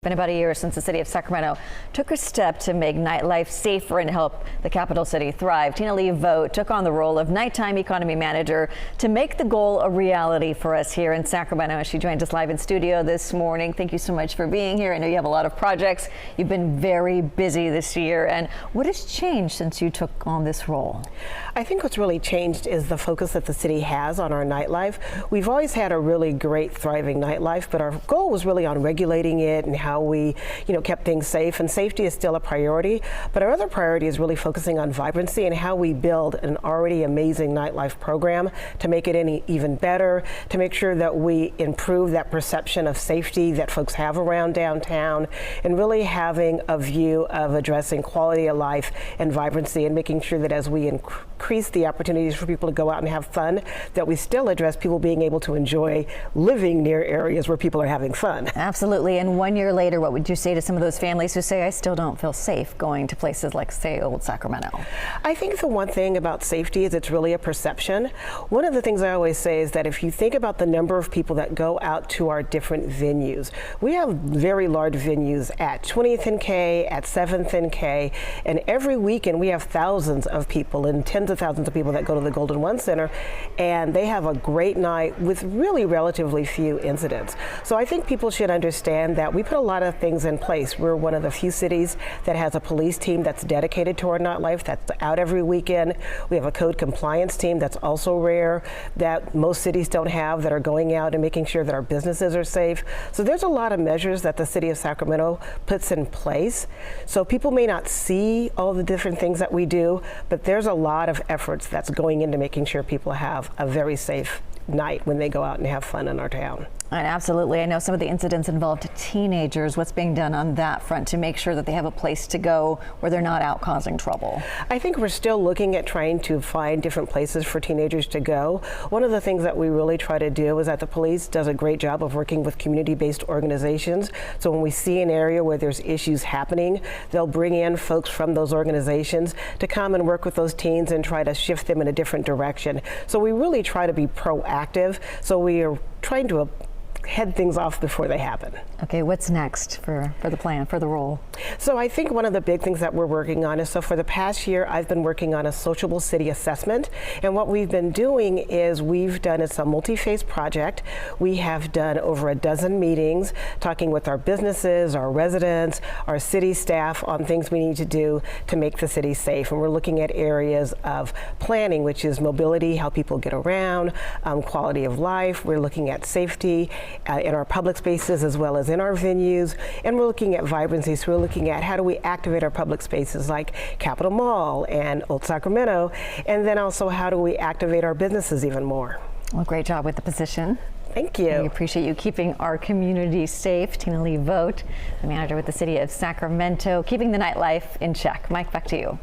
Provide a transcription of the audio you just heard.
Been about a year since the city of Sacramento took a step to make nightlife safer and help the capital city thrive. Tina Lee Vogt took on the role of nighttime economy manager to make the goal a reality for us here in Sacramento. She joined us live in studio this morning. Thank you so much for being here. I know you have a lot of projects. You've been very busy this year. And what has changed since you took on this role? I think what's really changed is the focus that the city has on our nightlife. We've always had a really great, thriving nightlife, but our goal was really on regulating it and how we, kept things safe, and safety is still a priority. But our other priority is really focusing on vibrancy and how we build an already amazing nightlife program to make it even better, to make sure that we improve that perception of safety that folks have around downtown, and really having a view of addressing quality of life and vibrancy, and making sure that as we increase the opportunities for people to go out and have fun, that we still address people being able to enjoy living near areas where people are having fun. Absolutely. And 1 year later, what would you say to some of those families who say, I still don't feel safe going to places like, say, Old Sacramento? I think the one thing about safety is it's really a perception. One of the things I always say is that if you think about the number of people that go out to our different venues, we have very large venues at 20th and K, at 7th and K, and every weekend we have thousands of people and tens of thousands of people that go to the Golden One Center, and they have a great night with really relatively few incidents. So I think people should understand that we put a lot of things in place. We're one of the few cities that has a police team that's dedicated to our nightlife, that's out every weekend. We have a code compliance team that's also rare, that most cities don't have, that are going out and making sure that our businesses are safe. So there's a lot of measures that the city of Sacramento puts in place. So people may not see all the different things that we do, but there's a lot of efforts that's going into making sure people have a very safe night when they go out and have fun in our town. And absolutely. I know some of the incidents involved teenagers. What's being done on that front to make sure that they have a place to go where they're not out causing trouble? I think we're still looking at trying to find different places for teenagers to go. One of the things that we really try to do is that the police does a great job of working with community-based organizations. So when we see an area where there's issues happening, they'll bring in folks from those organizations to come and work with those teens and try to shift them in a different direction. So we really try to be proactive. So we are trying to head things off before they happen. Okay, what's next for the plan, for the role? So I think one of the big things that we're working on is, so for the past year, I've been working on a sociable city assessment. And what we've been doing is it's a multi-phase project. We have done over a dozen meetings talking with our businesses, our residents, our city staff on things we need to do to make the city safe. And we're looking at areas of planning, which is mobility, how people get around, quality of life. We're looking at safety in our public spaces as well as in our venues, and we're looking at vibrancy. So we're looking at how do we activate our public spaces like Capitol Mall and Old Sacramento, and then also how do we activate our businesses even more. Well, great job with the position. Thank you. We appreciate you keeping our community safe. Tina Lee Vogt, the manager with the city of Sacramento, keeping the nightlife in check. Mike, back to you.